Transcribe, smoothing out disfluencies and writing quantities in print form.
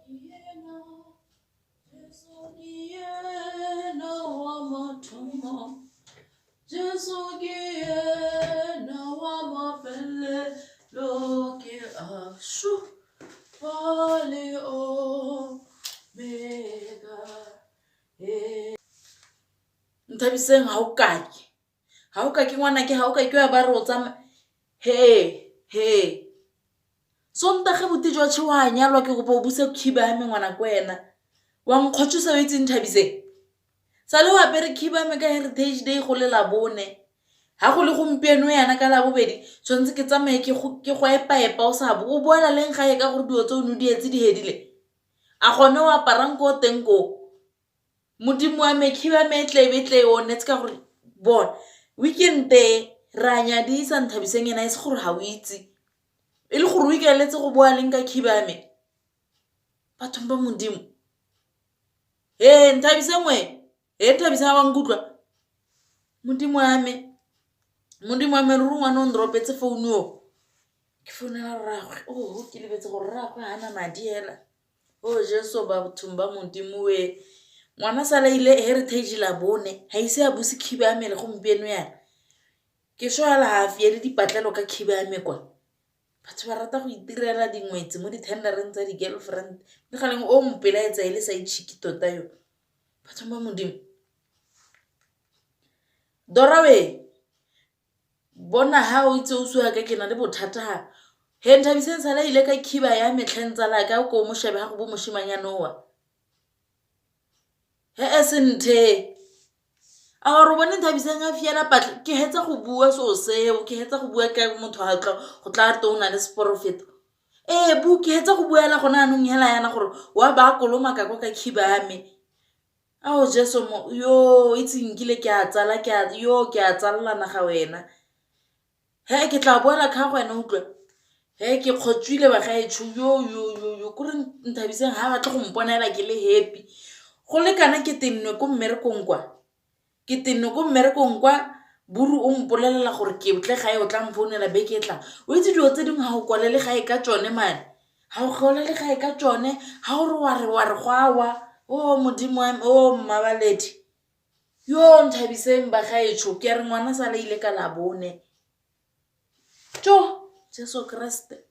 Yena, Jesu ni yena wa mathomo. Jesu ke yena wa mafelelo ke ashu pale omega. Nthabiseng ha o kake ngwana ke ha o kake wa ba re o tsama he sontage buti jwa tšhe wa nyalwa ke go po buse khiba ya me ngwana ko wena wa nkgotsosa o itseng Thabiseng sa le wa pere khiba ya me ka Heritage Day go le labone ha go le gompieno yana ka labobedi tshwantse ke tsamaye ke go epa o sa bo o boela leng ga e ka gore dio tse o no di etse di hedile a gone o aparang ko teng ko modimo wa me khiba me tle o netse ka gore bona weekend ra nya di sa Nthabiseng ena se gore ha o itse e le gore o ikeletse go boa leng ka khiba ya me bathong ba modimo Nthabiseng we Nthabiseng wa nkutlwa modimo wa me re ngwana o ndropetse phone yo ke founela rragwe ke lebetse gore rragwe hana madi hela Jesu bathong ba modimo we ngwana sala ile Heritage la bone ha ise a buse khiba ya me le gompieno yana ke shwala half ya dipatlelo ka khiba ya me kwa batho ba rata go itirela dingwetse mo di-tendereng tsa di-girlfriend le galeng o mpelaetsa ile sa itšhiki tota yo batho ba modimo Dora we bona ha o itse o swa ka ke na le bothata he Nthabiseng sala ile ka khiba ya me tlhentsa la ka ko mo shebe ha go bo moshimanyana wa senthe a re bone Nthabiseng a fiela patla ke hetsa go bua so seo ke hetsa go bua ka motho ha tla go tla tona le sporofeto bu ke hetsa go buela gona anong hela yana gore wa ba koloma ka ka khiba ya me Jesu mo yo itsingile ke a tsala ke a tsalana ga wena ke tla boela ka go wena utlwa ke khotswile ba ga e tshu yo go re Nthabiseng ha batla go mponela ke le happy go le kana ke tennwe ko mmerekong kwa buru o mpolelela gore ke tle ga e o tla mfounela be ke tla o itse dio tse dingwe ha o kwala le ga e ka tsone man ha o gola le ga e ka tsone ha o re wa re gwa modimo wa mmabaledi yo Nthabiseng ba ga e tsho ke re ngwana sala ile ka labone Jesu Kriste